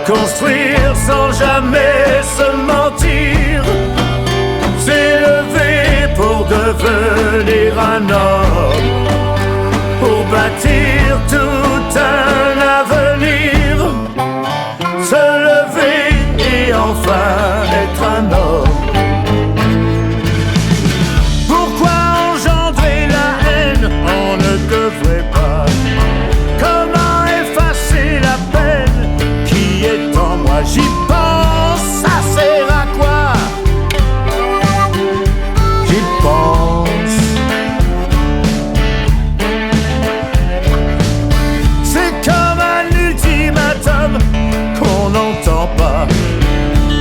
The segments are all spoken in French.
Construire sans jamais se mentir, s'élever pour devenir un homme, pour bâtir tout un avenir, se lever et enfin être un homme. Pourquoi engendrer la haine? On ne devrait pas. Comment effacer la peine qui est en moi? J'y pense, ça sert à quoi? J'y pense. C'est comme un ultimatum qu'on n'entend pas.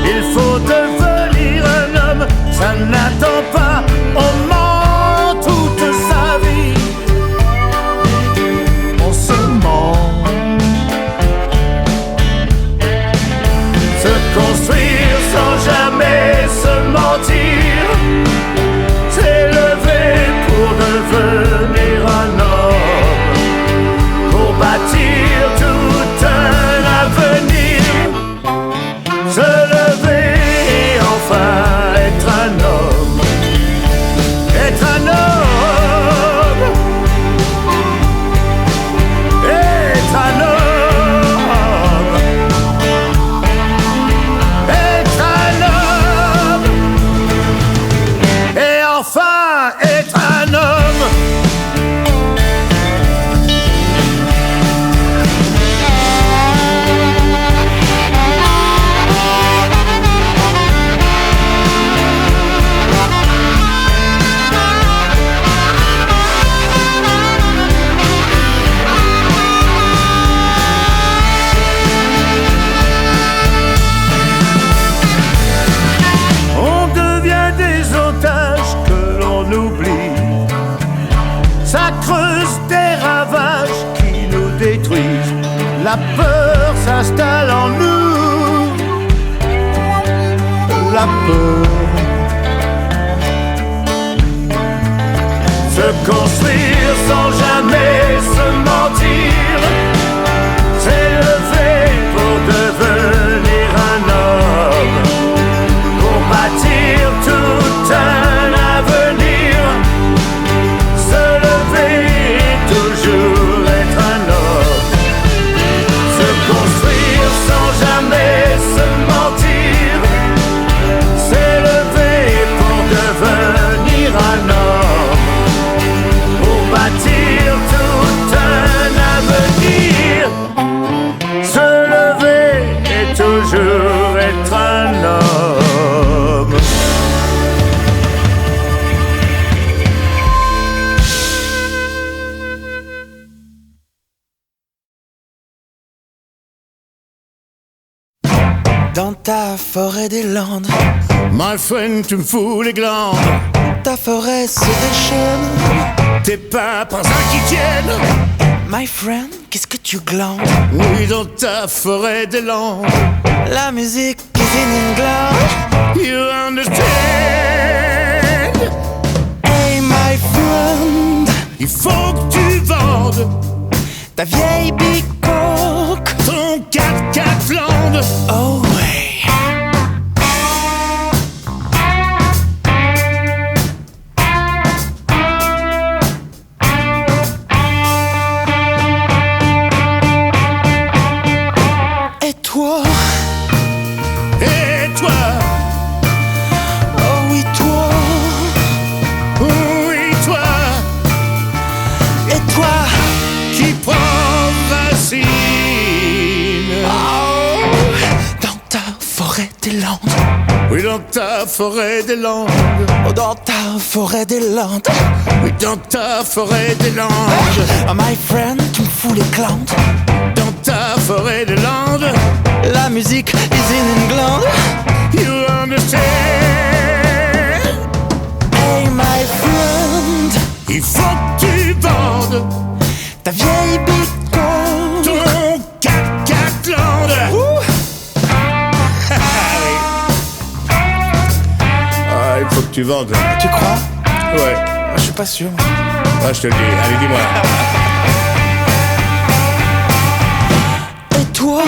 Il faut devenir un homme, ça n'attend pas. On ment toute sa vie, on se ment. Se construire sans jamais se mentir, s'élever pour devenir un homme, pour bâtir tout un avenir, se lever et enfin être un homme, être un homme, être un homme, être un homme, et enfin être un homme. On devient des otages que l'on oublie. Ça creuse des ravages qui nous détruisent. La peur s'installe en nous. La peur. Se construire sans jamais se mentir, s'élever pour devenir un homme, pour bâtir tout un avenir, se lever et toujours être un homme. Se construire sans jamais se mentir, s'élever pour devenir un homme, pour bâtir tout un avenir, se lever et toujours être un homme. Dans ta forêt des Landes, My friend, tu me fous les glandes. ta forêt se déchaîne. Tes pas par un qui tiennent. My friend, qu'est-ce que tu glandes? Oui, dans ta forêt des Landes. La musique is in England. You understand? Hey my friend, Il faut que tu vendes ta vieille bicoque. ton 4x4 Flandre. Oh ouais. Et toi, Et toi, oh oui toi, oui toi, et toi, qui prend racine oh, dans ta forêt des Landes, oui, dans ta forêt des Landes. oh, dans ta forêt des Landes. Oui, dans ta forêt des Landes. Oh my friend, tu me fous les glandes. Dans ta forêt des Landes. La musique is in England. You understand? Hey my friend, Il faut que tu vendes ta vieille bicoque. ton 4x4 Flandre. Ah, il faut que tu vendes. Tu crois? Ouais. Je suis pas sûr. Ah, je te le dis. Allez, dis-moi. Et toi,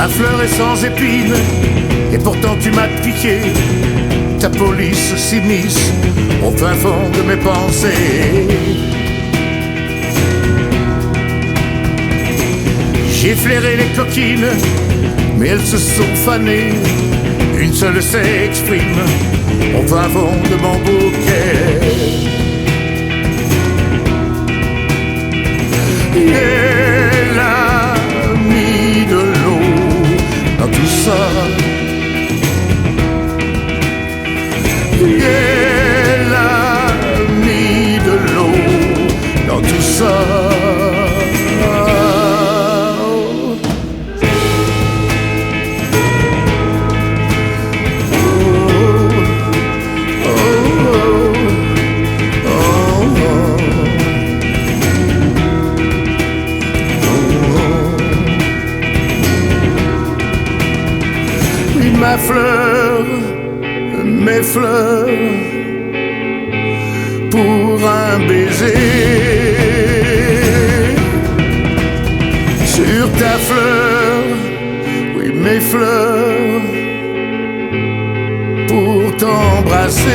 Ta fleur est sans épines, et pourtant tu m'as piqué. Ta police s'immisce au fin fond de mes pensées. J'ai flairé les coquines, mais elles se sont fanées. Une seule s'exprime au fin fond de mon bouquet. Elle a mis de l'eau dans tout ça. Elle a mis de l'eau dans tout ça. Ma fleur, mes fleurs, pour un baiser. Sur ta fleur, oui mes fleurs, pour t'embrasser.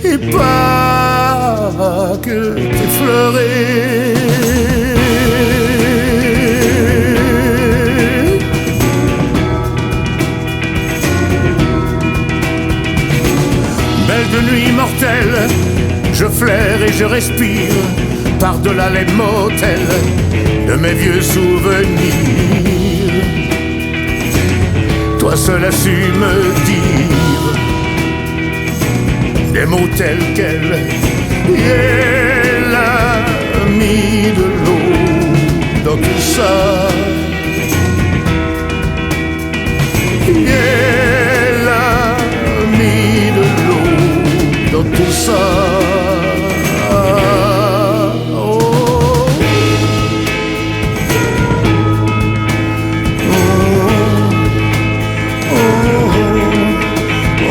Et pas que t'effleurer. De nuit mortelle, je flaire et je respire par-delà les motels de mes vieux souvenirs. Toi seul as su me dire des mots tels quels. Elle a mis de l'eau dans tout ça. Elle a mis de l'eau dans tout ça. Oh. Oh.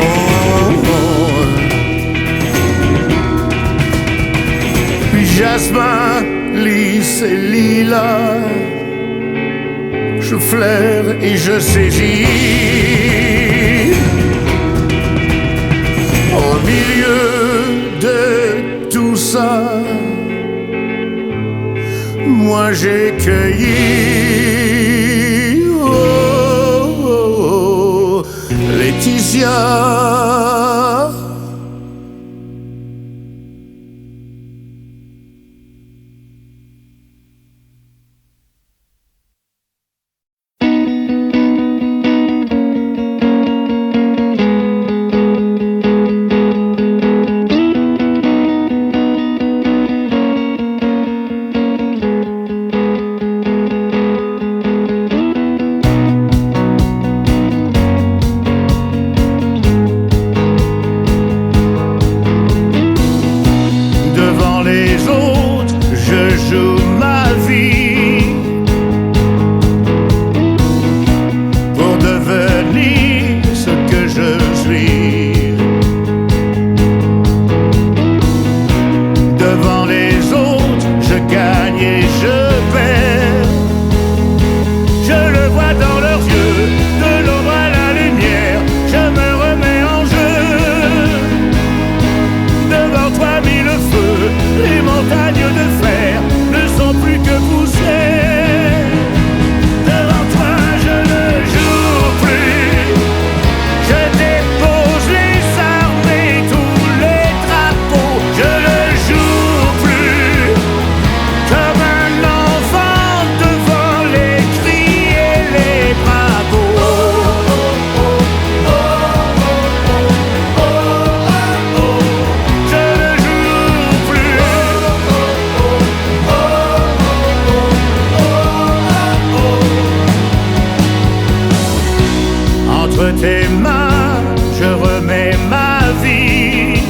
Oh. Oh. Puis jasmin, lys et lilas, je flaire et je saisis. Au milieu de tout ça, moi j'ai cueilli Laetitia. tes mains, je remets ma vie,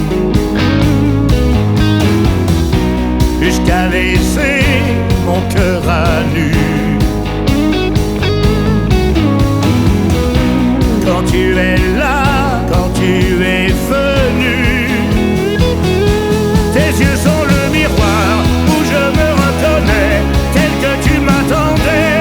jusqu'à laisser mon cœur à nu. Quand tu es là, quand tu es venu, tes yeux sont le miroir où je me reconnais, tel que tu m'attendais.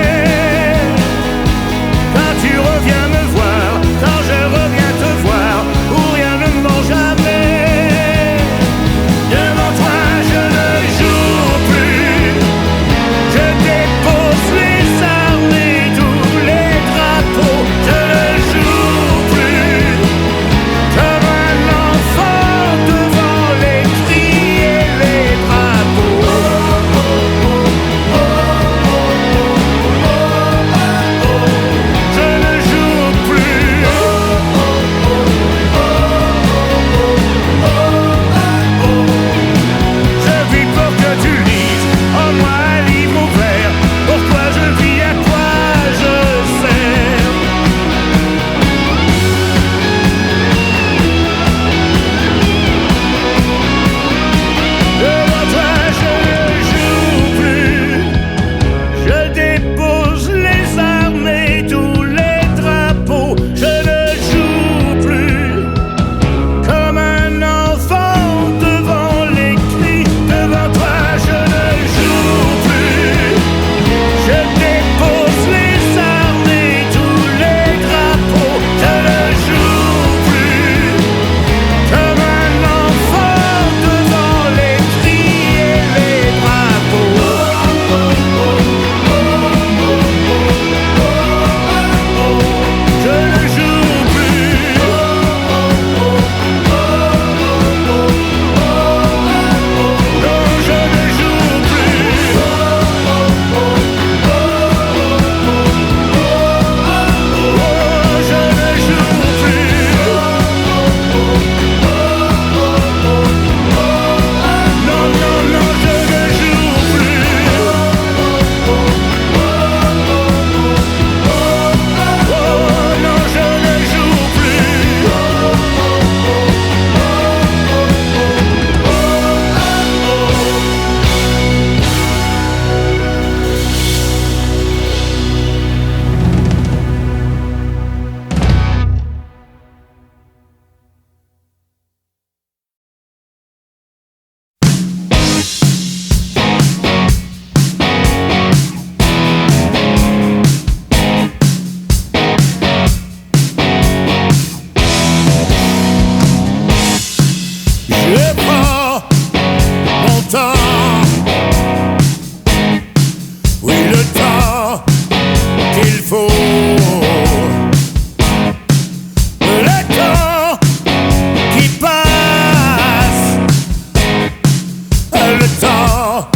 temps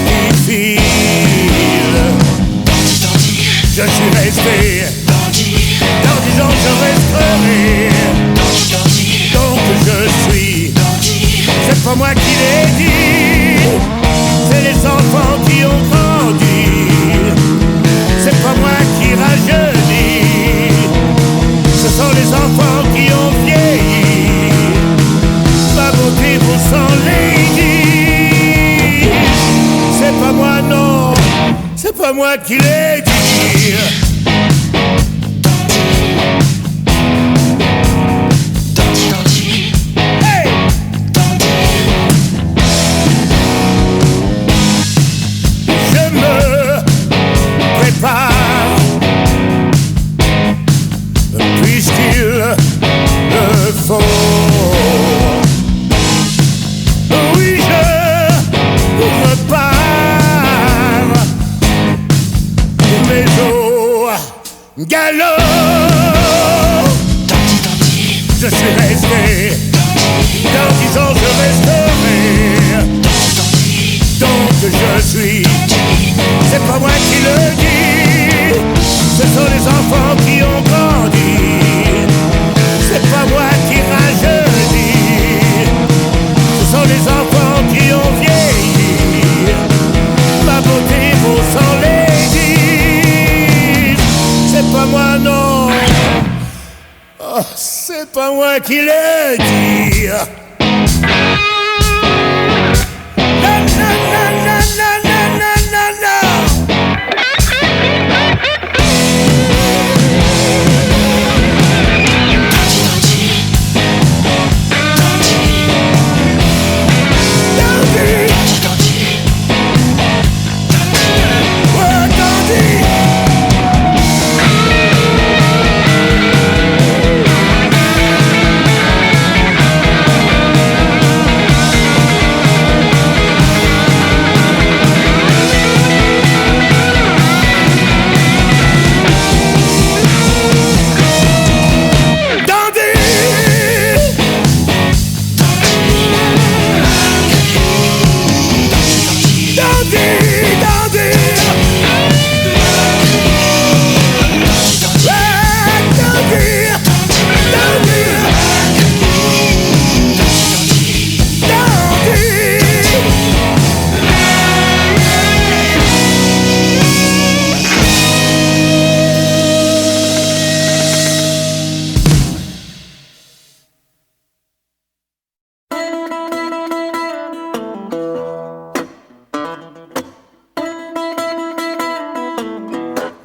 qui file. Je suis resté dans 10 ans, je resterai. Donc je suis. C'est pas moi qui l'ai dit, c'est les enfants qui ont grandi. C'est pas moi qui rajeunis, ce sont les enfants qui ont vieilli. Ma beauté vous s'en lady. C'est pas moi, non, c'est pas moi qui l'ai dit. Puisqu'il le faut. Oui, je repars. Mes os galop. Je suis resté. Dans 10 ans, je resterai. Donc je suis. C'est pas moi qui le dis, ce sont les enfants qui ont grandi. C'est pas moi qui rajeunis, ce sont les enfants qui ont vieilli. Ma beauté vaut 100 ladies. C'est pas moi, non, oh, c'est pas moi qui le dis. Na, na, na, na, na, na, na, na.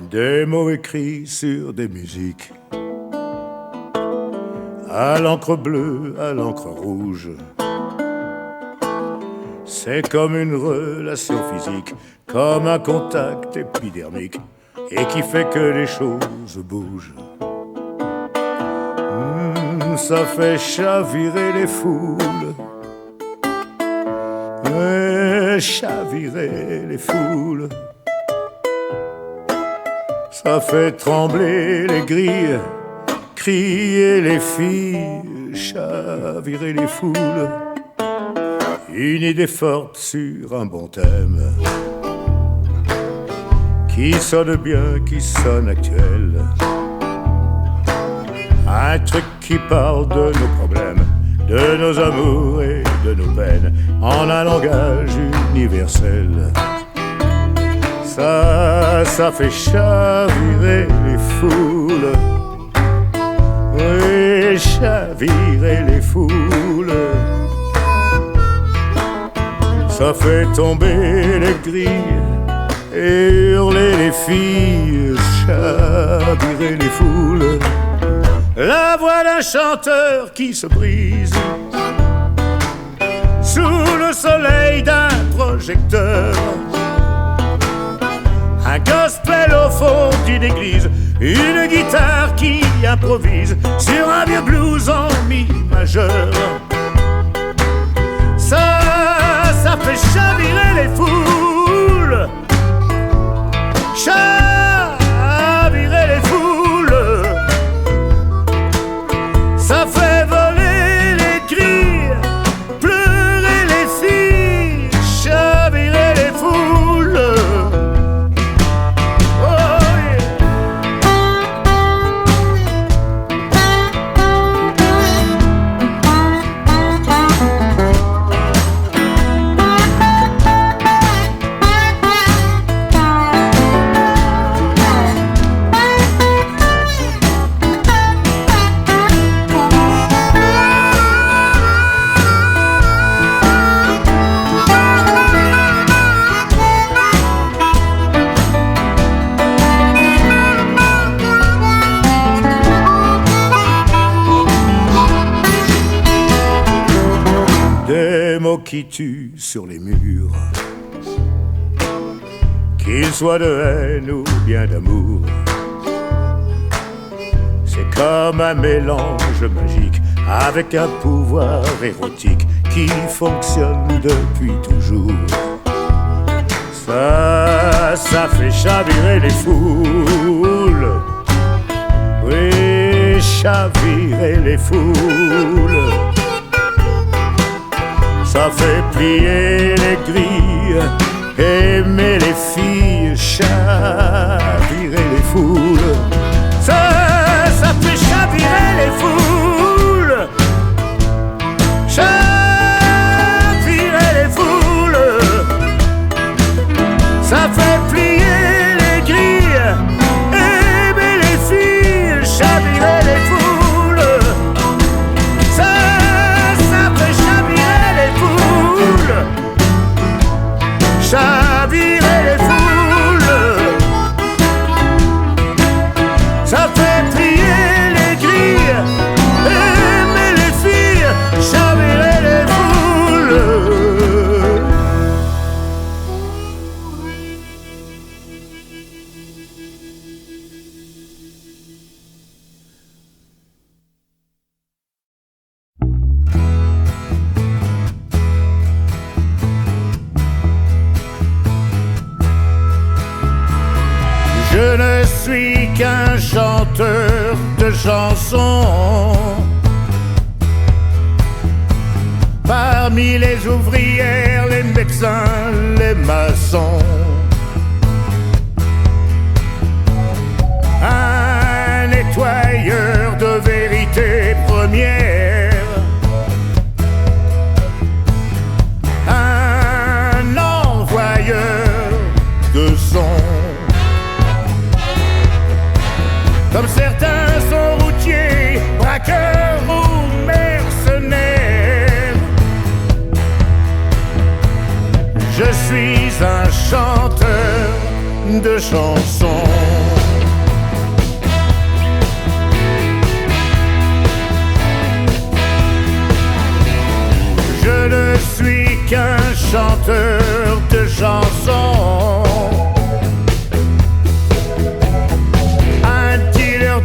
Des mots écrits sur des musiques, à l'encre bleue, à l'encre rouge. C'est comme une relation physique, comme un contact épidermique, et qui fait que les choses bougent. Ça fait chavirer les foules, ouais, chavirer les foules. Ça fait trembler les grilles, crier les filles, chavirer les foules. Une idée forte sur un bon thème, qui sonne bien, qui sonne actuel. Un truc qui parle de nos problèmes, de nos amours et de nos peines, en un langage universel. Ça fait chavirer les foules, oui, chavirer les foules. Ça fait tomber les grilles et hurler les filles, chavirer les foules. La voix d'un chanteur qui se brise sous le soleil d'un projecteur. Un gospel au fond d'une église, une guitare qui improvise sur un vieux blues en mi majeur. Ça fait chavirer les foules, chavirer les foules. Ça fait voler les grilles, pleurer les filles, qui tue sur les murs, qu'il soit de haine ou bien d'amour. C'est comme un mélange magique avec un pouvoir érotique qui fonctionne depuis toujours. Ça fait chavirer les foules. Oui, chavirer les foules. Ça fait plier les grilles, aimer les filles, chavirer les foules. Ça fait chavirer les foules. Chavirer les foules. Ça fait plier les grilles, aimer les filles, chavirer les foules. Ça fait chavirer les foules. Chavirer les foules. Ça fait plier les grilles, aimer les filles, chavirer les foules. Je ne suis qu'un chanteur de chansons. Parmi les ouvrières, les médecins, les maçons. Un nettoyeur de vérité première. Un envoyeur de son. Comme certains sont routiers, braqueurs ou mercenaires. Je suis un chanteur de chansons. Je ne suis qu'un chanteur de chansons.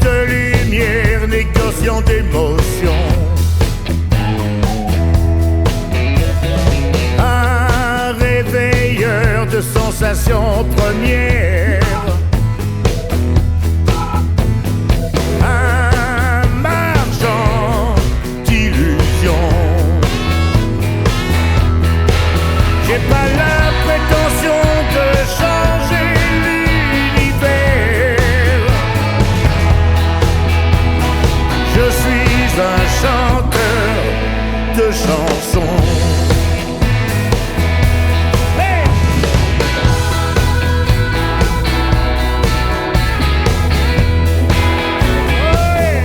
De lumière, négociant d'émotions. Un réveilleur de sensations premières. Un marchand d'illusions. J'ai pas la prétention de changer l'univers. Je suis un chanteur de chansons. Hey! Oh, yeah.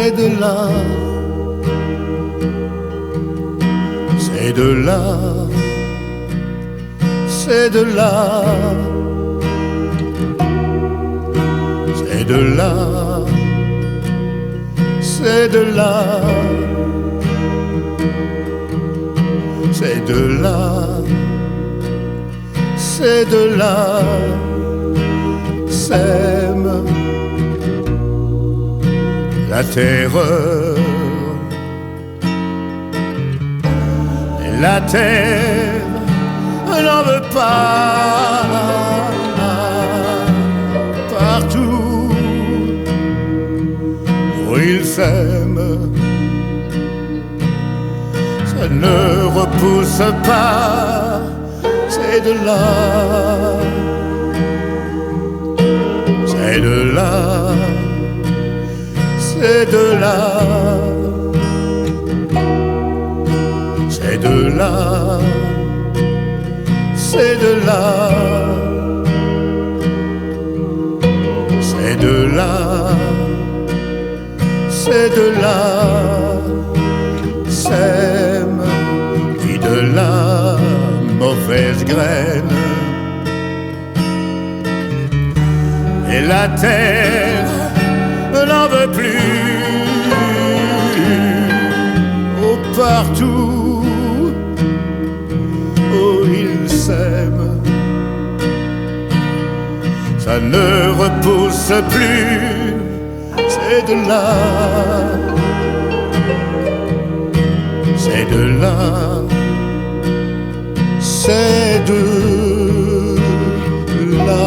c'est de là, c'est de là, c'est de là, c'est de là, c'est de là, c'est de là, c'est de là, sème la terreur. Et la terre n'en veut pas. Partout où il sème, ça ne repousse pas. C'est de là, c'est de là, c'est de là, c'est de là, c'est de là, c'est de là, c'est de là, sème, puis de la mauvaise graine. Et la terre n'en veut plus. Oh, partout où il sème, ça ne repousse plus. C'est de là, c'est de là, c'est de là.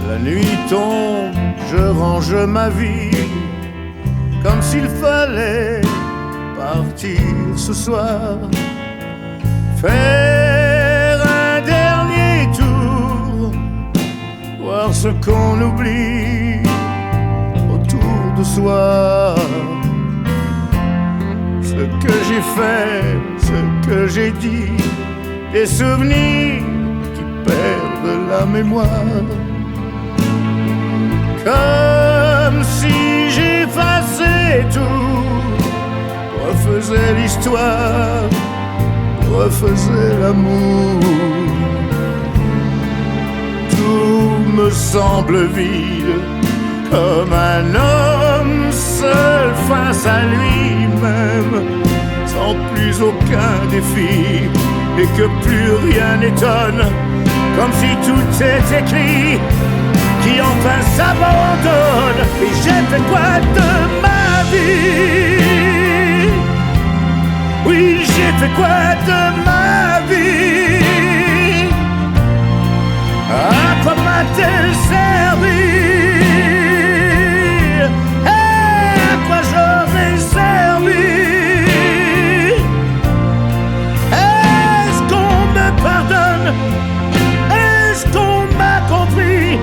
La nuit tombe, je range ma vie comme s'il fallait partir ce soir, faire un dernier tour, voir ce qu'on oublie autour de soi. Ce que j'ai fait, ce que j'ai dit, des souvenirs qui perdent la mémoire. Comme si j'effaçais tout, refaisais l'histoire, refaisais l'amour. Tout me semble vide, comme un homme seul face à lui-même, sans plus aucun défi, et que plus rien n'étonne, comme si tout est écrit, qui enfin s'abandonne. Et j'ai fait quoi de ma vie? Oui, j'ai fait quoi de ma vie? À quoi m'a-t-elle servi? Et à quoi j'aurais servi? Est-ce qu'on me pardonne? Est-ce qu'on m'a compris?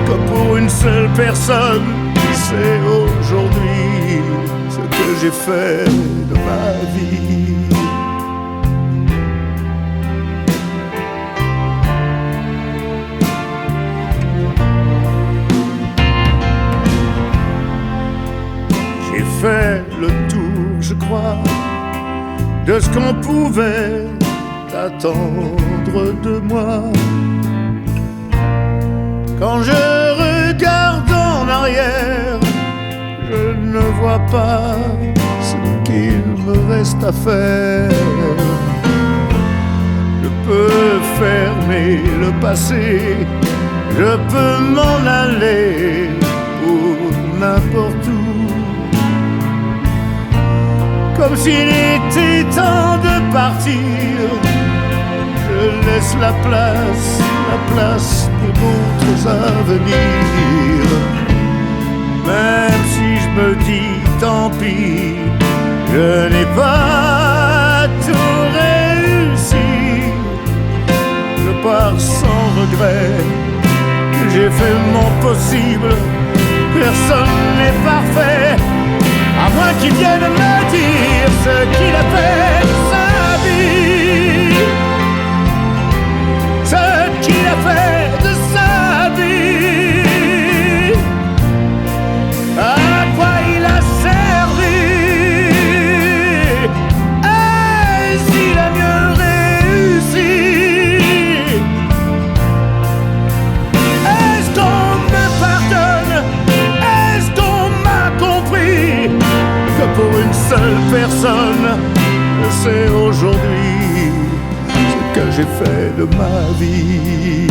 Que pour une seule personne, c'est aujourd'hui ce que j'ai fait de ma vie. J'ai fait le tour, je crois, de ce qu'on pouvait attendre de moi. Quand je regarde en arrière, je ne vois pas ce qu'il me reste à faire. Je peux fermer le passé, je peux m'en aller pour n'importe où. Comme s'il était temps de partir, je laisse la place pour d'autres avenirs. Même si je me dis tant pis, je n'ai pas pars sans regret. J'ai fait mon possible, personne n'est parfait, à moins qu'il vienne me dire ce qu'il a fait de sa vie. Ce qu'il a fait de sa vie. À quoi il a servi? Est-ce qu'il a mieux réussi? Est-ce qu'on me pardonne? Est-ce qu'on m'a compris que pour une seule personne, c'est aujourd'hui ce que j'ai fait de ma vie?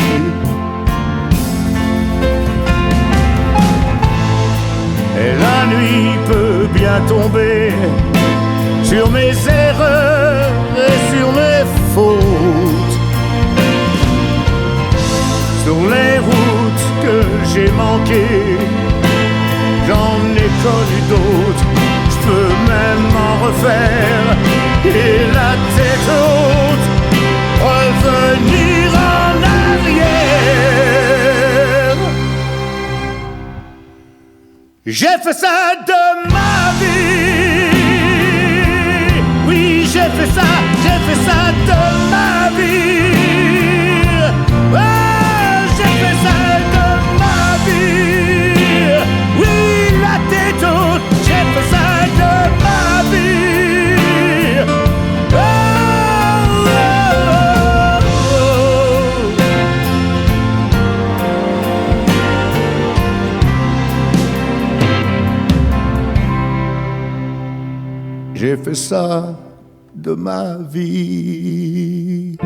Et la nuit peut bien tomber sur mes erreurs et sur mes fautes, sur les routes que j'ai manquées. J'en ai connu d'autres, je peux même en refaire, et la tête haute, revenir en arrière. J'ai fait ça de ma vie. Oui, j'ai fait ça de ma vie. Oh, j'ai fait ça de ma vie. Oui, la tête haute, j'ai fait ça de ma vie. Oh, oh, oh, oh. J'ai fait ça de ma vie.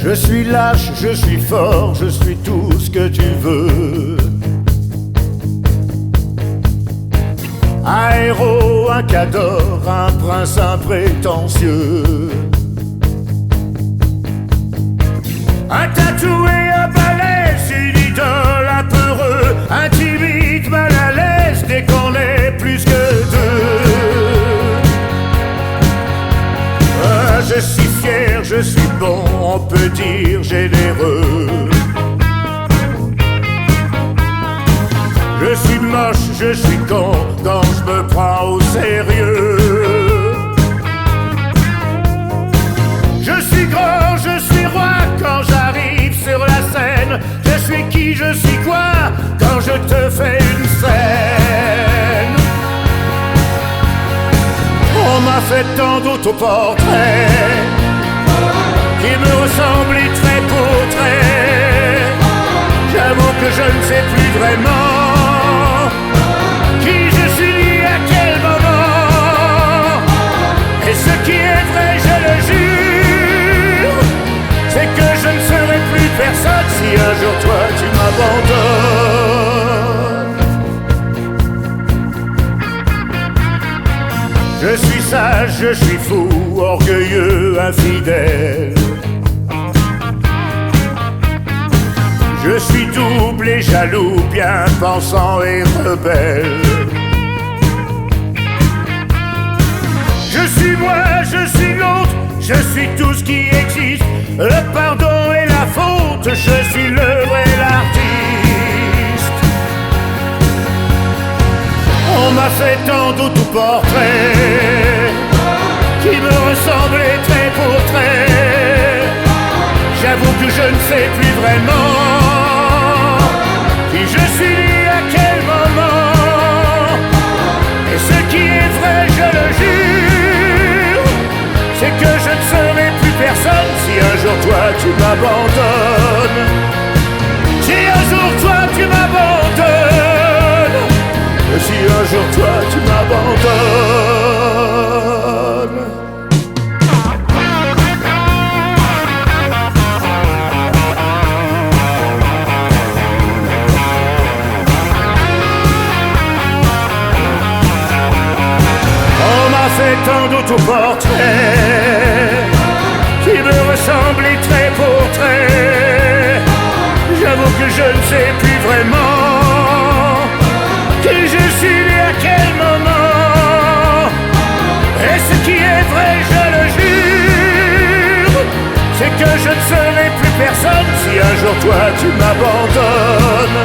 Je suis lâche, je suis fort, je suis tout ce que tu veux. Un héros, un cador, un prince imprétentieux. Un tatoué, un balèze, une idole, un peureux, un timide, mal à l'aise, dès qu'on est plus que deux. Je suis fier, je suis bon, on peut dire généreux. Je suis moche, je suis con, quand je me prends au sérieux. Je suis grand, je suis roi, quand j'arrive sur la scène. Je suis qui, je suis quoi, quand je te fais une scène. On m'a fait tant d'autoportraits qui me ressemblent trait pour trait. J'avoue que je ne sais plus vraiment qui je suis à quel moment. Et ce qui est vrai, je le jure, c'est que je ne serai plus personne si un jour toi tu m'abandonnes. Je suis sage, je suis fou, orgueilleux, infidèle. Je suis double et jaloux, bien pensant et rebelle. Je suis moi, je suis l'autre, je suis tout ce qui existe. Le pardon et la faute, je suis l'œuvre et l'artiste. On m'a fait tant d'autoportraits qui me ressemblaient trait pour trait. J'avoue que je ne sais plus vraiment qui je suis à quel moment. Et ce qui est vrai, je le jure, c'est que je ne serai plus personne si un jour toi tu m'abandonnes. Si un jour toi tu m'abandonnes. Si un jour toi tu m'abandonnes. autoportrait qui me ressemblait trait pour trait. J'avoue que je ne sais plus vraiment qui je suis né à quel moment. Et ce qui est vrai, je le jure, c'est que je ne serai plus personne si un jour toi tu m'abandonnes.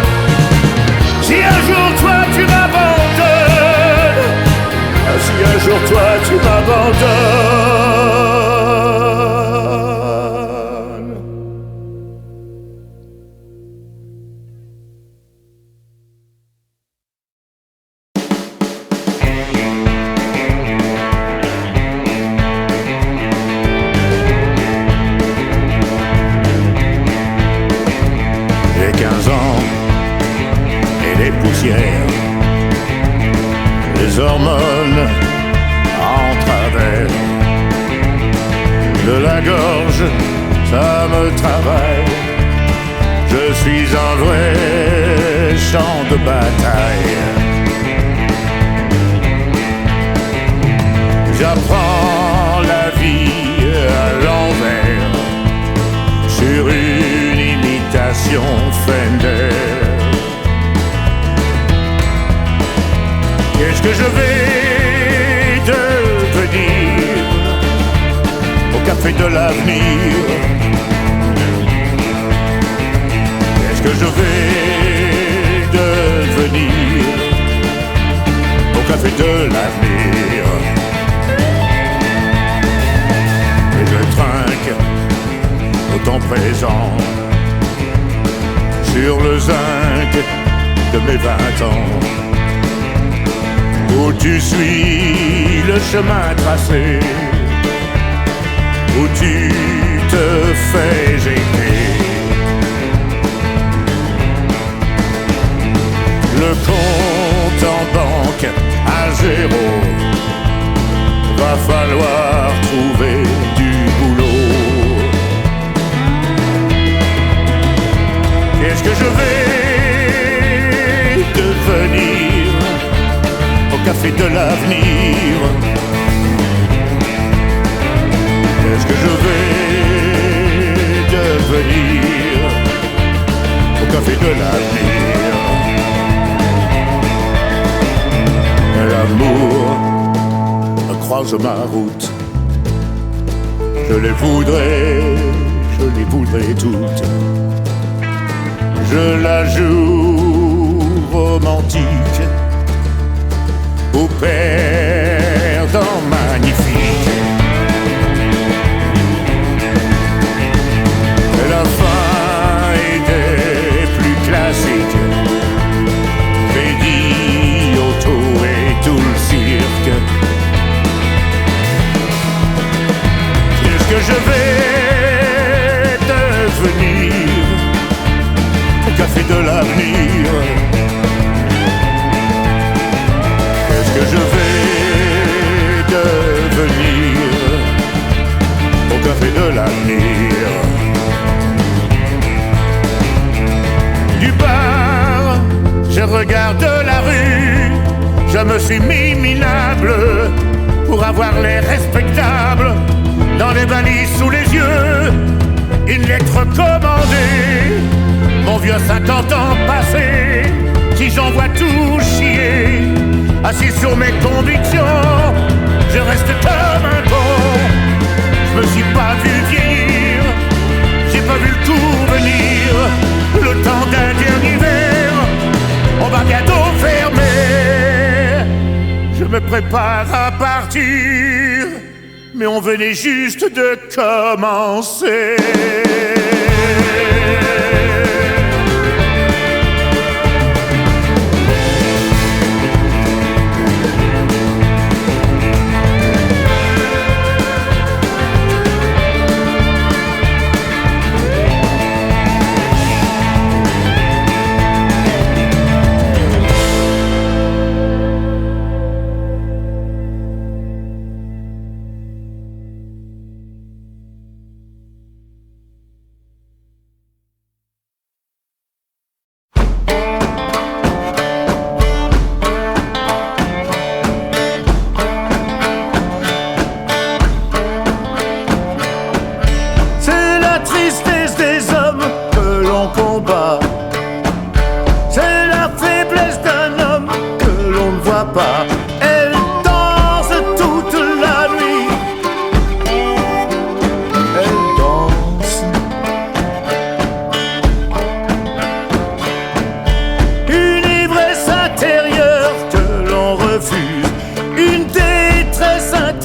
Si un jour toi tu m'abandonnes, si un jour toi tu m'abandonnes. J'ai 15 ans et les poussières, les hormones en travers de la gorge, ça me travaille. Je suis un vrai champ de bataille. J'apprends la vie à l'envers sur une imitation Fender. Qu'est-ce que je vais devenir au café de l'avenir? Qu'est-ce que je vais devenir au café de l'avenir? Et je trinque au temps présent sur le zinc de mes 20 ans, où tu suis le chemin tracé, où tu te fais jeter. Le compte en banque à zéro, va falloir trouver du boulot. Qu'est-ce que je vais devenir au café de l'avenir? Qu'est-ce que je vais devenir au café de l'avenir? L'amour croise ma route, je les voudrais toutes. Je la joue romantique ou perdant magnifique. Et la fin était plus classique, crédit auto et tout le cirque. Qu'est-ce que je vais devenir au café de l'avenir? Qu'est-ce que je vais devenir au café de l'avenir? Du bar, je regarde la rue, je me suis mis minable pour avoir l'air respectable. Dans les valises sous les yeux, une lettre commandée. Mon vieux 50 ans passé, si j'en vois tout chier, assis sur mes convictions, je reste comme un con. Je me suis pas vu vieillir, j'ai pas vu le tout venir. Le temps d'un dernier verre, on va bientôt fermer. Je me prépare à partir, mais on venait juste de commencer.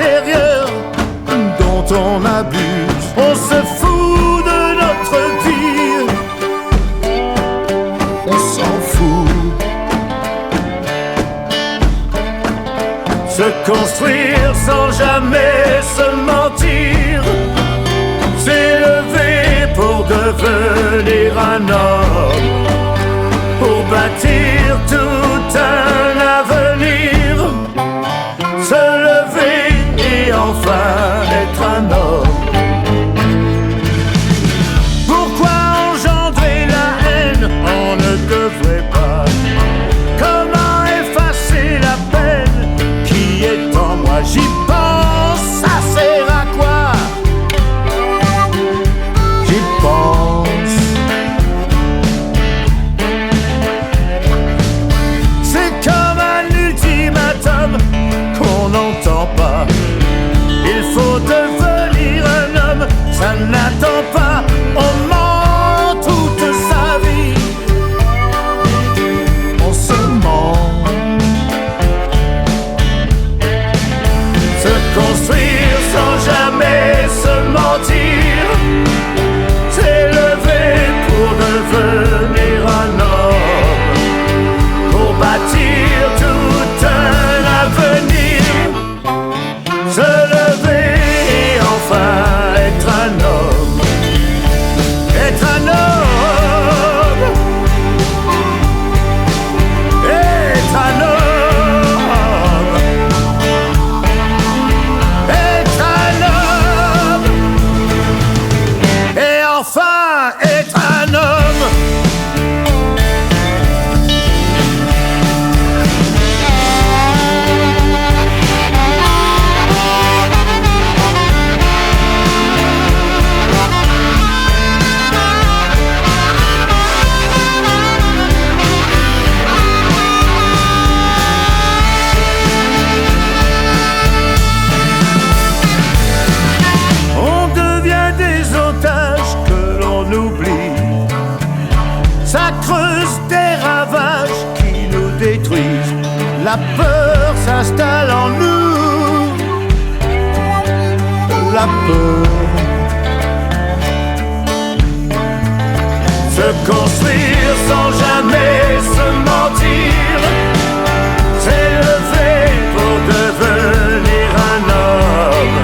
intérieur dont on abuse. On se fout de notre vie, on s'en fout. Se construire sans jamais se mentir, s'élever pour devenir un homme, pour bâtir tout un avenir, se lever et enfin être un homme. Pourquoi engendrer la haine? On ne devrait pas. Comment effacer la peine qui est en moi? J'y pense, ça sert à quoi? J'y pense. C'est comme un ultimatum qu'on n'entend pas. Il faut devenir un homme, ça n'attend pas. On ment toute sa vie, on se ment. Se construire sans jamais se mentir, s'élever pour devenir un homme, pour bâtir tout un avenir, se lever et enfin être un homme, être un homme, être un homme, être un homme, et enfin être un homme. On devient des otages que l'on oublie. Ça creuse des ravages qui nous détruisent. La peur s'installe en nous. La peur. Se construire sans jamais se mentir, s'élever pour devenir un homme,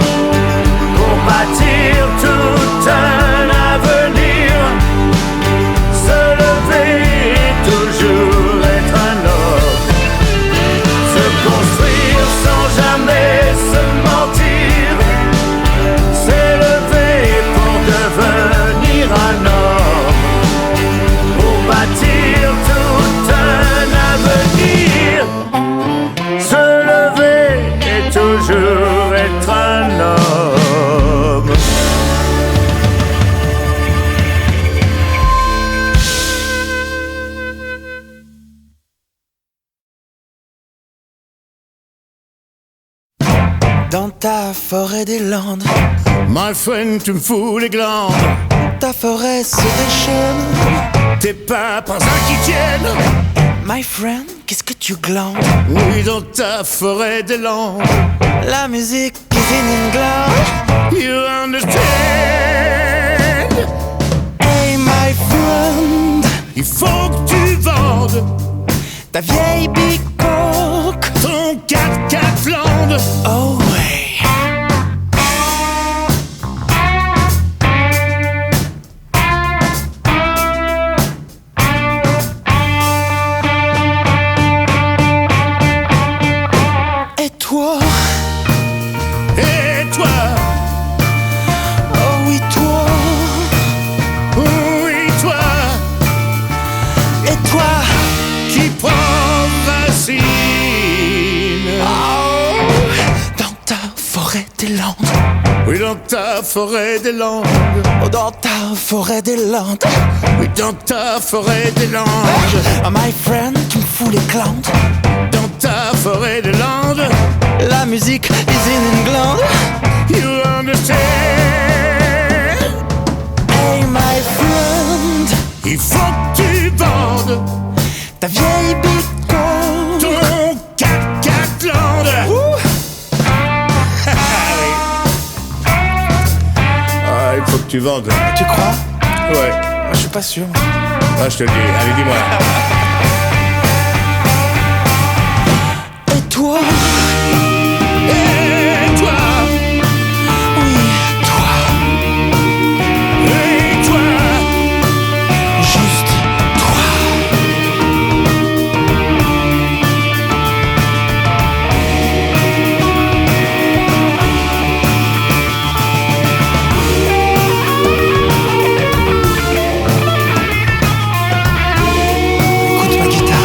pour bâtir tout un avenir, se lever et toujours être un homme. Se construire sans jamais se mentir, s'élever pour devenir un homme, pour bâtir tout un avenir, se lever et toujours être un homme. Dans ta forêt des Landes, My friend, tu me fous les glandes. ta forêt se déchaîne. Tes pas un qui tiennent. My friend, qu'est-ce que tu glandes? Oui, dans ta forêt des Landes. La musique is in England. You understand? Hey my friend, Il faut que tu vendes ta vieille bicoque. ton 4x4 Flandre. Oh ouais. Et toi, Et toi, oh oui toi, oui toi, et toi, qui prends racine oh, dans ta forêt des Landes, oui, dans ta forêt des Landes. oh dans ta forêt des Landes. Oui, dans ta forêt des Landes. Oh my friend, tu me fous les glandes. Dans ta forêt des Landes. La musique is in England. You understand? Hey my friend, Il faut que tu vendes ta vieille bicoque. ton 4x4 Flandre. Ouh. tu vantes. Tu crois? Ouais. Moi, je suis pas sûr. Ah, je te le dis. Allez, dis-moi. Et toi? Et toi? Oui, toi. Et toi? Juste toi. Écoute ma guitare.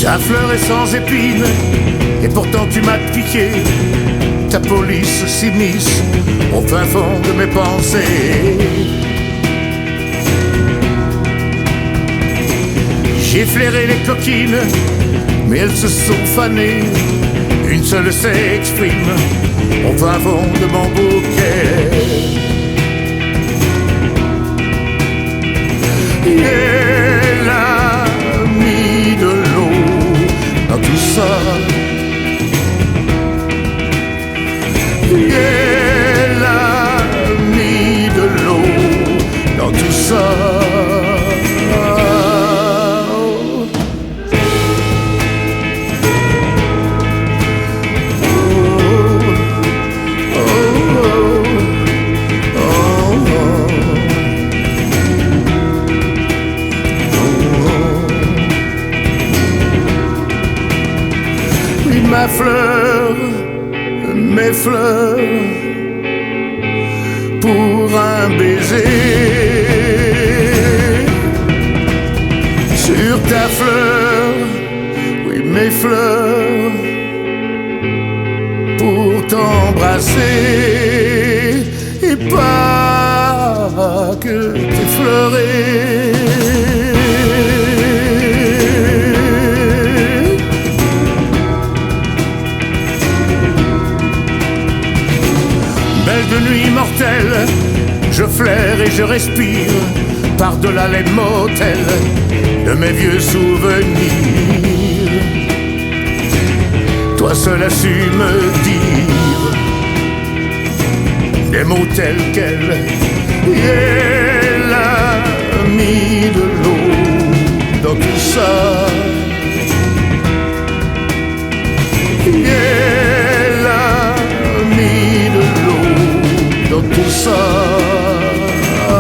Ta fleur est sans épines, et pourtant tu m'as piqué. Ta police s'immisce au fin fond de mes pensées. J'ai flairé les coquines, mais elles se sont fanées. Une seule s'exprime au fin fond de mon bouquet. Elle a mis de l'eau dans tout ça. Elle a mis de l'eau dans tout ça. Ma fleur, mes fleurs, pour un baiser. Sur ta fleur, oui mes fleurs, pour t'embrasser. Et pas que t'effleurer. De nuit mortelle, je flaire et je respire par-delà les motels de mes vieux souvenirs. Toi seul as su me dire des mots tels quels. Elle a mis de l'eau dans tout ça. Elle a mis de l'eau dans tout ça. Oh.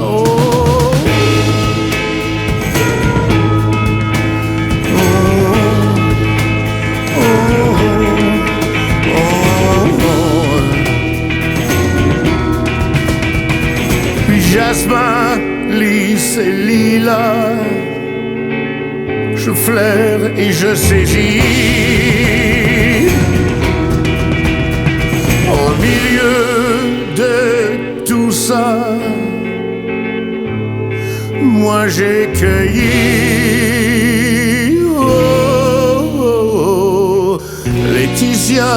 Oh. Oh. Oh. Jasmin, lys et lilas, je flaire et je saisis. Au milieu de tout ça, moi j'ai cueilli Laetitia.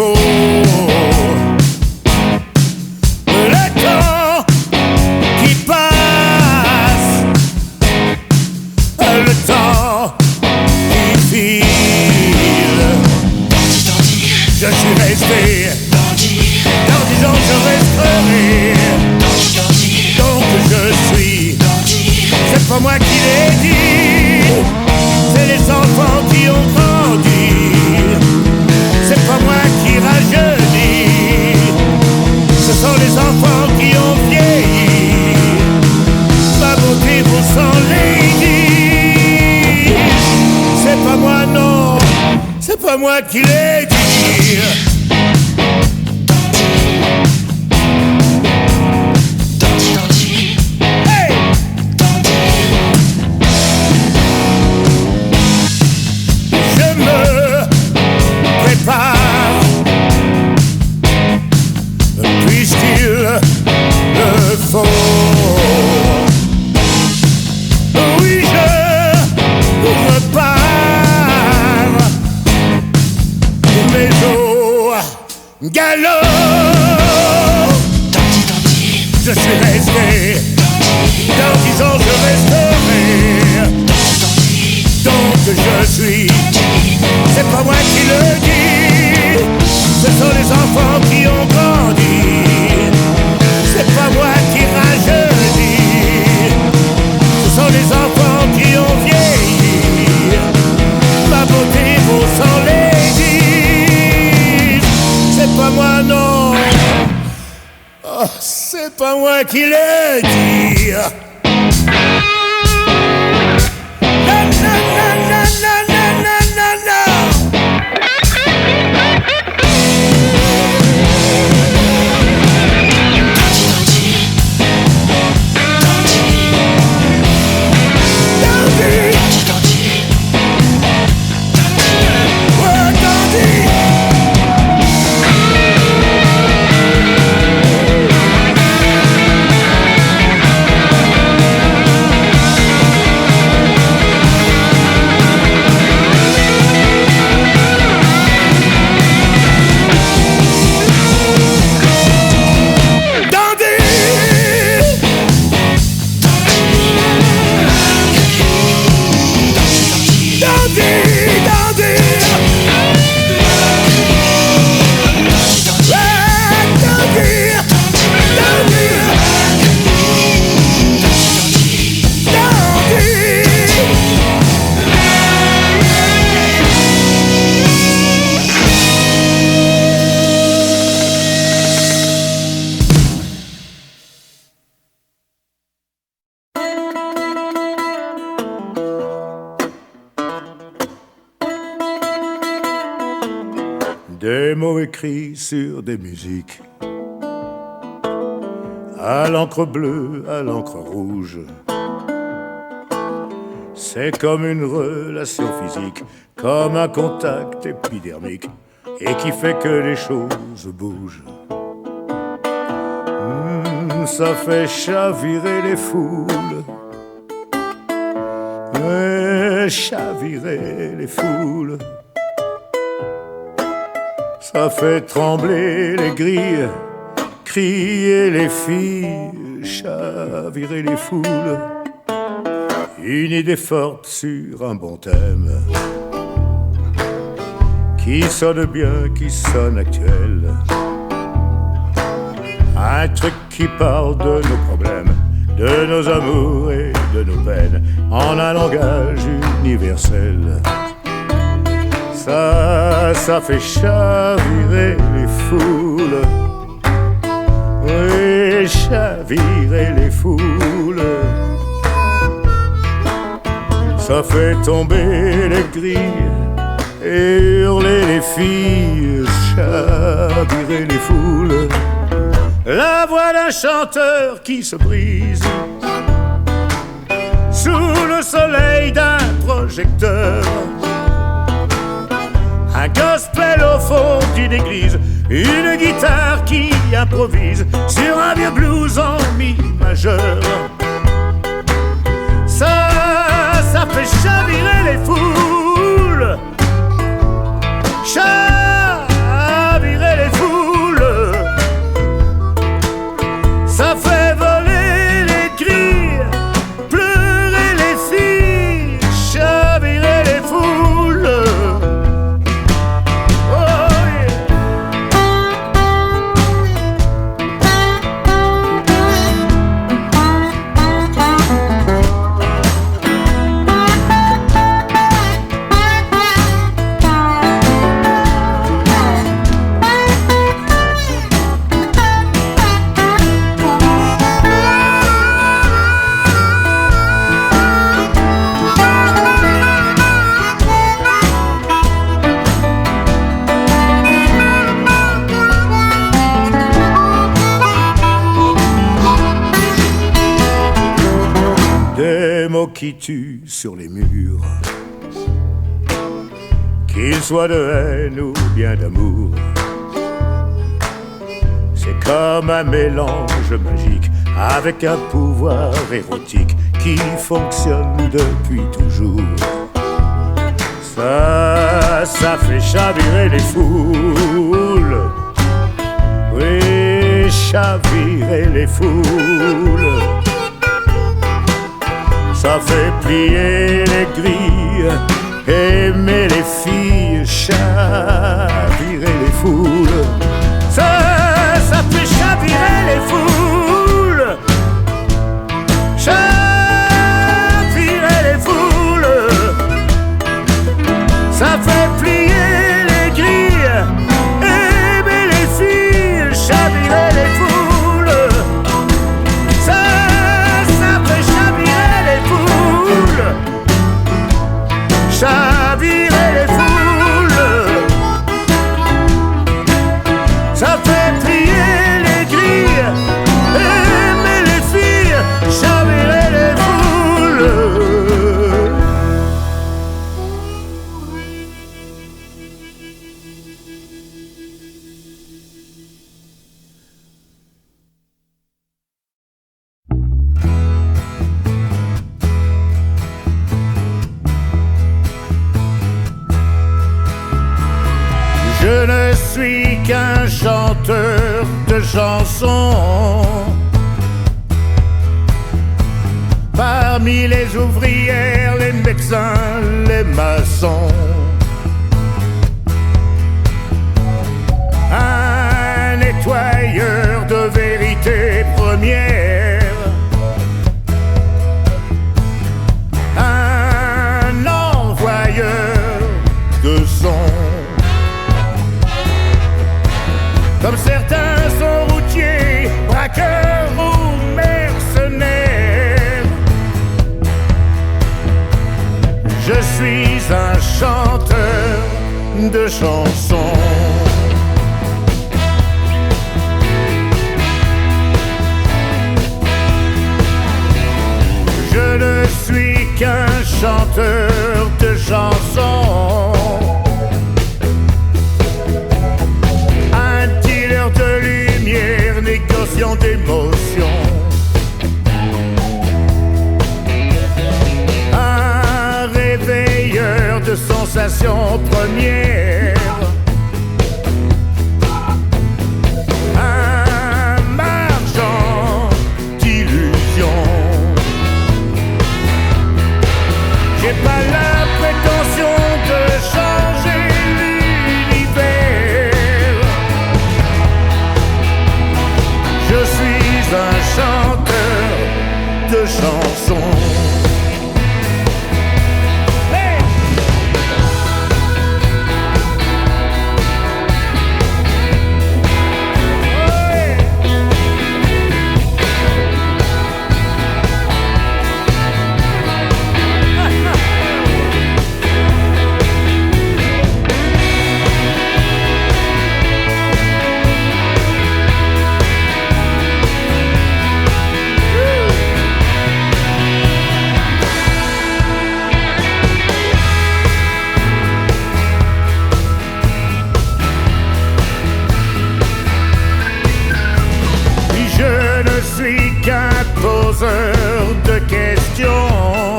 faut. Le temps qui passe, le temps qui file. Je suis resté, dans 10 ans je resterai. Donc je suis, c'est pas moi qui l'ai dit, c'est les enfants qui ont grandi. C'est pas moi qui rajeunis, ce sont les enfants qui ont vieilli. Ma beauté vous s'en lady. C'est pas moi non, c'est pas moi qui l'ai dit. Puisqu'il le faut. Oui, je repars, mais au galop. Je suis resté, dans 10 ans je resterai. Donc je suis, c'est pas moi qui le dis, ce sont les enfants qui ont grandi. C'est pas moi qui rajeunis, ce sont les enfants qui ont vieilli. Ma beauté vaut 100 ladies. C'est pas moi non, oh, c'est pas moi qui le dis. Des mots écrits sur des musiques, à l'encre bleue, à l'encre rouge. C'est comme une relation physique, comme un contact épidermique, et qui fait que les choses bougent. Ça fait chavirer les foules, chavirer les foules. Ça fait trembler les grilles, crier les filles, chavirer les foules. Une idée forte sur un bon thème, qui sonne bien, qui sonne actuel. Un truc qui parle de nos problèmes, de nos amours et de nos peines, en un langage universel. Ça fait chavirer les foules, oui, chavirer les foules. Ça fait tomber les grilles et hurler les filles, chavirer les foules. La voix d'un chanteur qui se brise sous le soleil d'un projecteur. Un gospel au fond d'une église, une guitare qui improvise sur un vieux blues en mi majeur. Ça fait chavirer les foules, chavirer mots qui tuent sur les murs, qu'ils soient de haine ou bien d'amour. C'est comme un mélange magique avec un pouvoir érotique qui fonctionne depuis toujours. Ça fait chavirer les foules. Oui, chavirer les foules. Ça fait plier les grilles, aimer les filles, chavirer les foules. Ça fait chavirer les foules. Chavirer les foules. Ça fait plier les grilles, aimer les filles, chavirer les foules. Ça fait chavirer les foules. Chavirer les foules. Ça fait plier les grilles, aimer les filles, chavirer les foules. Je ne suis qu'un chanteur de chansons. Parmi les ouvrières, les médecins, les maçons. Un nettoyeur de vérité première. Un envoyeur de son. Comme certains sont routiers, braqueurs ou mercenaires. Je suis un chanteur de chansons. Je ne suis qu'un chanteur de chansons. De lumière, négociant d'émotions. Un réveilleur de sensations premières. Un marchand d'illusions. J'ai pas la prétention de changer l'univers. Je suis un chanteur de chansons. Hey! Je suis qu'un poseur de questions,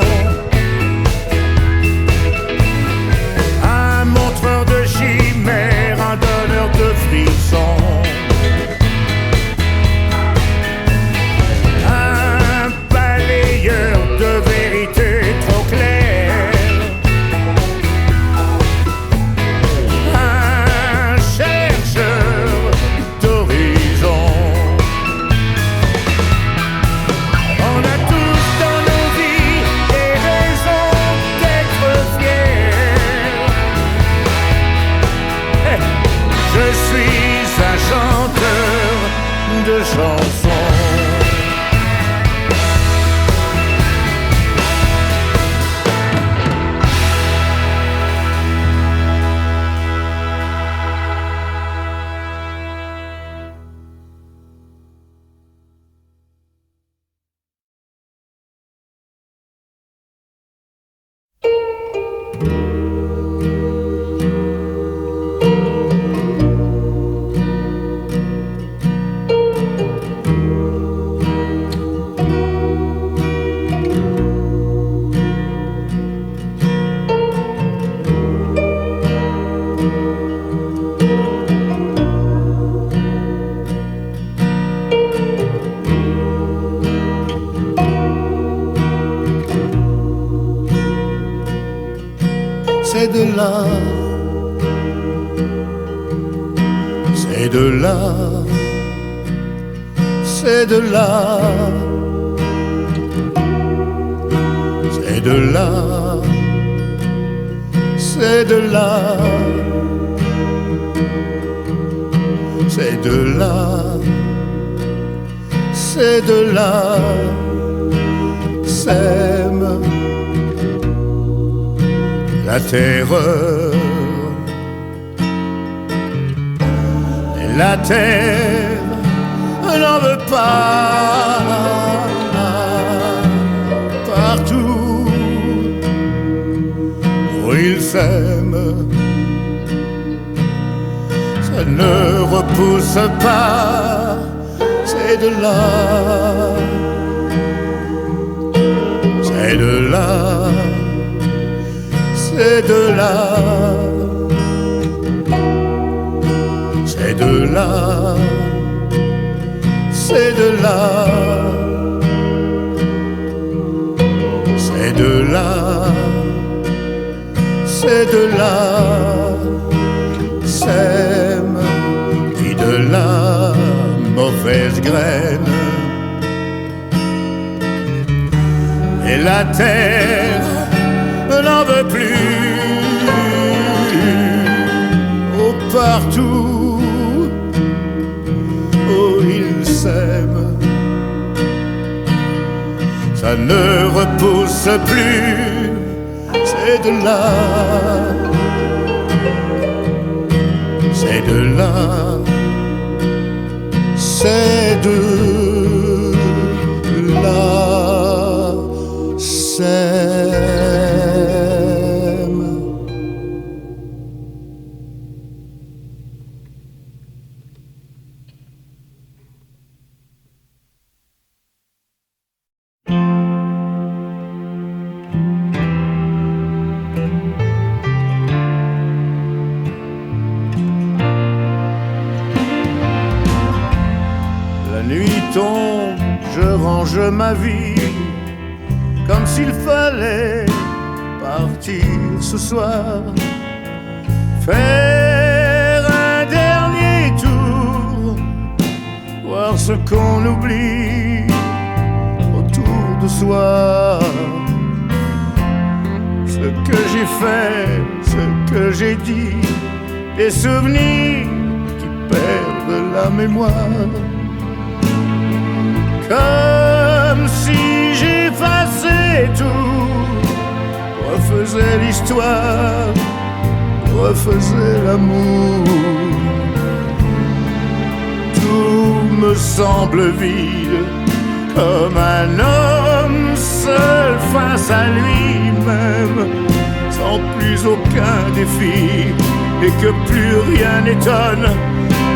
un montreur de chimères, un donneur de frissons, un balayeur de vérité trop claire, un chercheur d'horizon. On a tous dans nos vies des raisons d'être fiers. Je suis un chanteur de chansons. C'est de là, c'est de là, c'est de là, c'est de là, c'est de là, c'est de là, c'est de là, s'aime la terreur et la terre n'en veut pas. Partout où ils s'aiment, ça ne repousse pas. C'est de là, c'est de là, c'est de là, c'est de là, c'est de là, c'est de là, c'est de là, sème puis de la mauvaise graine. Et la terre n'en veut plus. Oh, partout où ils s'aiment, ça ne repousse plus. C'est de là, c'est de là, c'est de là, la nuit tombe, je range ma vie comme s'il fallait partir ce soir, faire un dernier tour, voir ce qu'on oublie autour de soi. Ce que j'ai fait, ce que j'ai dit, des souvenirs qui perdent la mémoire. Comme si j'effaçais tout, refaisais l'histoire, refaisais l'amour. Tout me semble vide, comme un homme seul face à lui-même, sans plus aucun défi, et que plus rien n'étonne,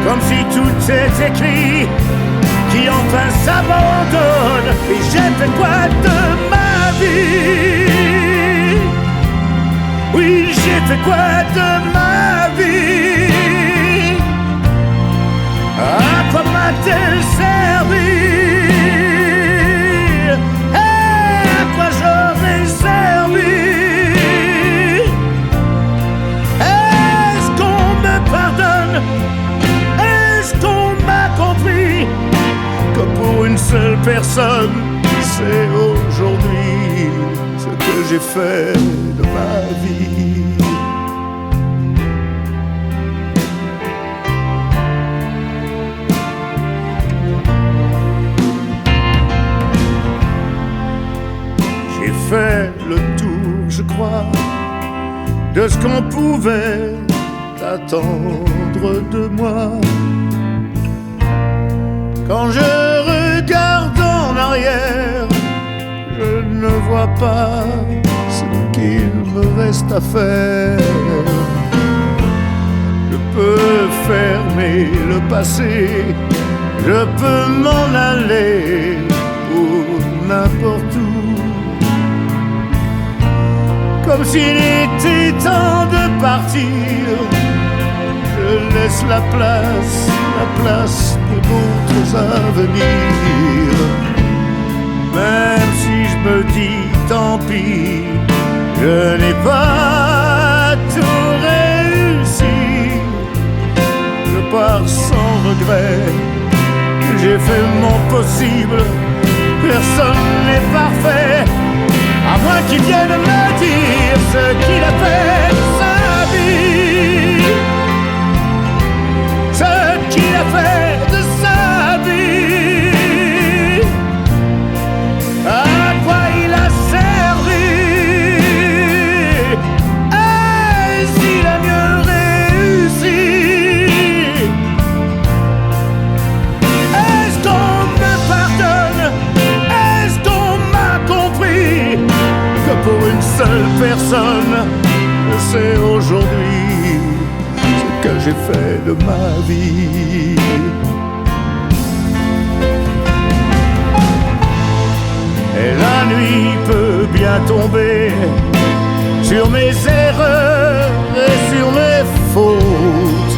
comme si tout est écrit, qui enfin s'abandonne. Et j'ai fait quoi de ma vie? Oui, j'ai fait quoi de ma vie? À quoi m'a-t-elle servi? Et à quoi j'aurais servi? Est-ce qu'on me pardonne? Est-ce qu'on m'a compris que pour une seule personne, c'est aujourd'hui ce que j'ai fait de ma vie? J'ai fait le tour, je crois, de ce qu'on pouvait attendre de moi. Quand je regarde en arrière, je ne vois pas ce qu'il me reste à faire. Je peux fermer le passé, je peux m'en aller pour n'importe où. Comme s'il était temps de partir, je laisse la place pour d'autres avenirs. Même si je me dis tant pis, je n'ai pas tout réussi. Je pars sans regret, j'ai fait mon possible, personne n'est parfait. À moins qu'il vienne me dire ce qu'il a fait de sa vie, ce qu'il a fait de sa vie, à quoi il a servi, est-ce qu'il a mieux réussi, est-ce qu'on me pardonne, est-ce qu'on m'a compris que pour une seule personne, c'est aujourd'hui ce que j'ai fait de ma vie. Et la nuit peut bien tomber sur mes erreurs et sur mes fautes,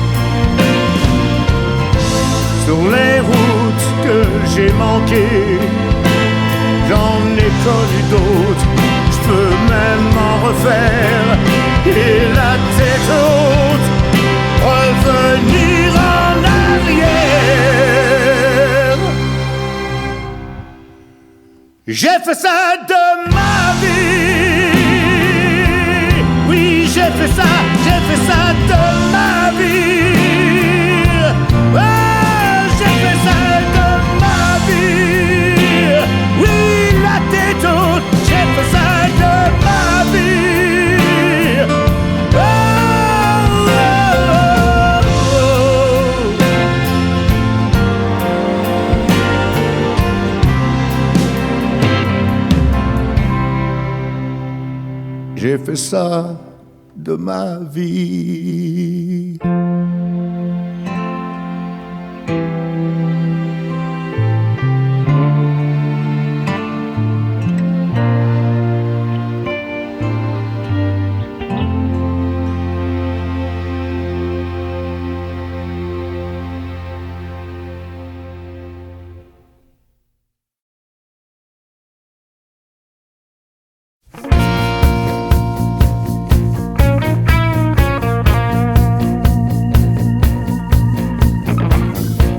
sur les routes que j'ai manquées. J'en ai connu d'autres, je peux même en refaire, et la tête haute, revenir en arrière. J'ai fait ça de ma vie, oui j'ai fait ça de ma vie, oh, j'ai fait ça de ma vie, oui la tête haute, j'ai fait ça de ma vie, oh, oh, oh, oh. J'ai fait ça de ma vie.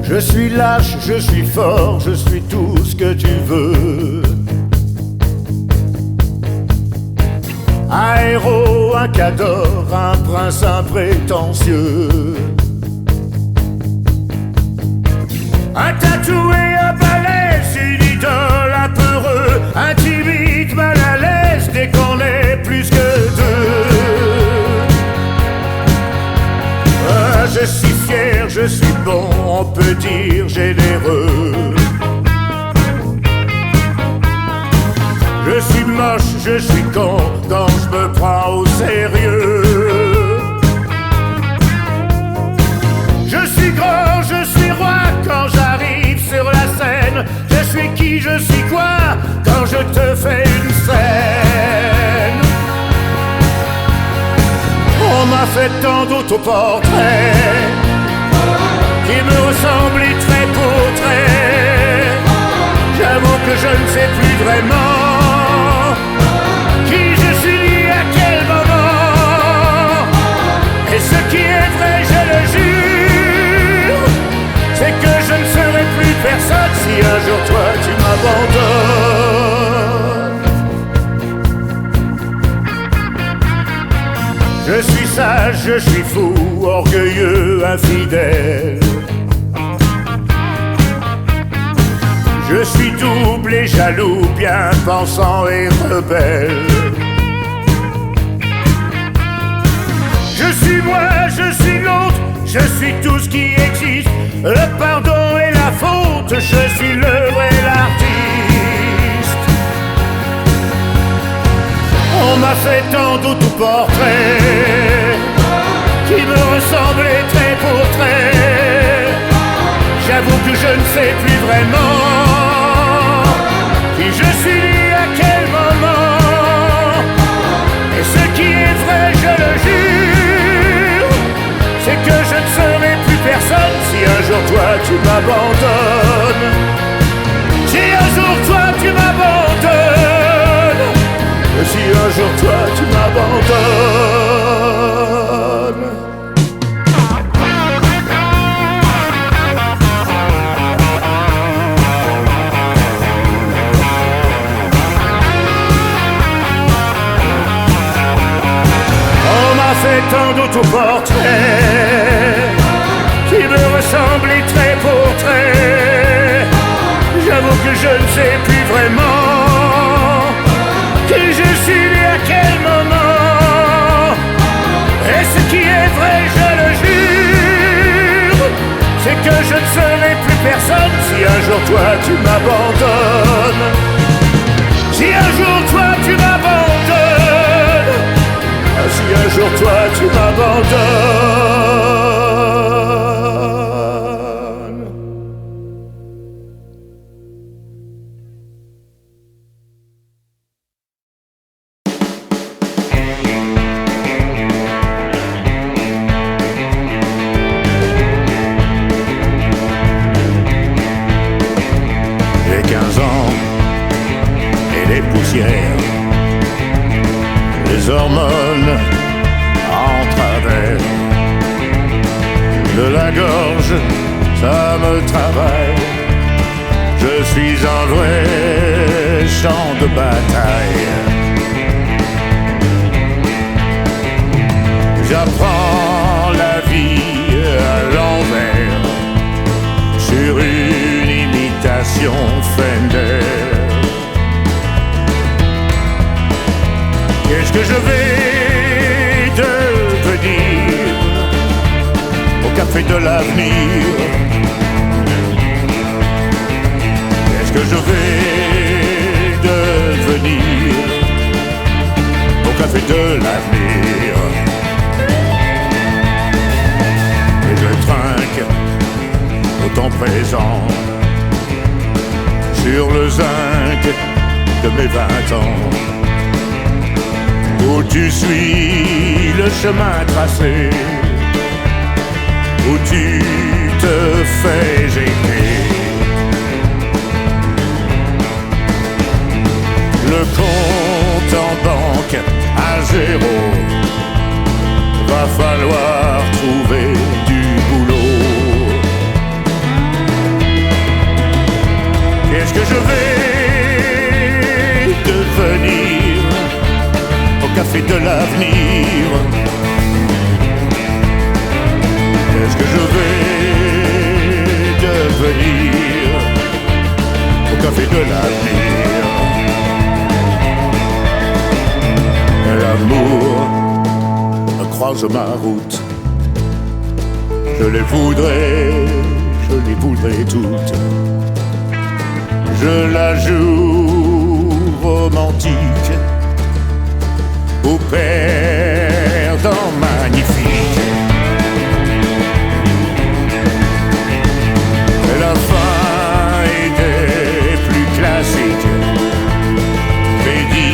Je suis lâche, je suis fort, je suis tout ce que tu veux. Un héros, un cador, un prince imprétentieux. Un tatoué, un balèze, une idole, un peureux, un timide, mal à l'aise, dès qu'on est plus que deux. Je suis fier, je suis bon, on peut dire généreux. Je suis moche, je suis con, quand je me prends au sérieux. Je suis grand, je suis roi, quand j'arrive sur la scène. Je suis qui, je suis quoi, quand je te fais une scène. On m'a fait tant d'autoportraits qui me ressemblent trait pour trait. J'avoue que je ne sais plus vraiment qui je suis à quel moment. Et ce qui est vrai, je le jure, c'est que je ne serai plus personne si un jour toi tu m'abandonnes. Je suis sage, je suis fou, orgueilleux, infidèle. Je suis double et jaloux, bien pensant et rebelle. Je suis moi, je suis l'autre, je suis tout ce qui existe. Le pardon et la faute, je suis l'œuvre et l'artiste. On m'a m'a fait tant d'autres portraits qui me ressemblaient trait pour trait. J'avoue que je ne sais plus vraiment qui je suis, à quel moment. Et ce qui est vrai, je le jure, c'est que je ne serai plus personne si un jour toi tu m'abandonnes. Si un jour toi tu m'abandonnes, si un jour toi tu m'abandonnes. On m'a fait tant d'autoportraits qui me ressemblaient trait pour trait. J'avoue que je ne sais plus vraiment qui je suis et à quel moment. Et ce qui est vrai, je le jure, c'est que je ne serai plus personne si un jour toi tu m'abandonnes. Si un jour toi tu m'abandonnes, si un jour toi tu m'abandonnes. J'ai 15 ans et les poussières, les hormones en travers de la gorge, ça me travaille. Je suis un vrai champ de bataille. J'apprends la vie à l'envers sur une imitation Fender. Qu'est-ce que je vais devenir au café de l'avenir? Qu'est-ce que je vais devenir au café de l'avenir? Et je trinque au temps présent sur le zinc de mes 20 ans, où tu suis le chemin tracé, où tu te fais jeter. Le compte en banque à zéro, va falloir trouver du boulot. Qu'est-ce que je vais devenir au café de l'avenir? Qu'est-ce que je vais devenir au café de l'avenir? L'amour croise ma route, je les voudrais toutes. Je la joue romantique ou perdant magnifique. La fin était plus classique, Bédi,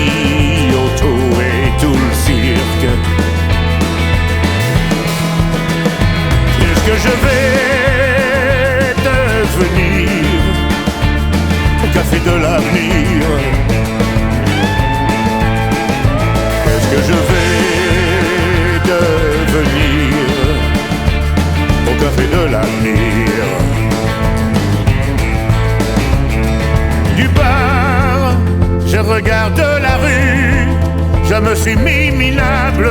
Otto et tout le cirque. Qu'est-ce que je vais devenir au café de l'avenir? Qu'est-ce que je vais devenir au café de l'avenir? Du bar, je regarde la rue, je me suis mis minable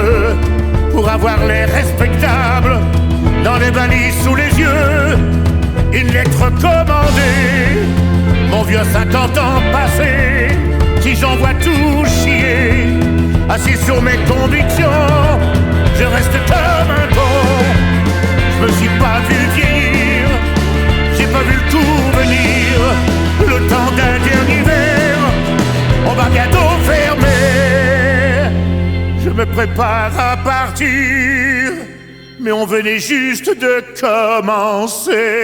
pour avoir l'air respectable. Dans les balises sous les yeux, une lettre commandée. Mon vieux 50 ans passé, si j'en vois tout chier, assis sur mes convictions, je reste comme un con. Je me suis pas vu vieillir, j'ai pas vu le tout venir. Le temps d'un dernier verre, on va bientôt fermer. prépare à partir, mais on venait juste de commencer.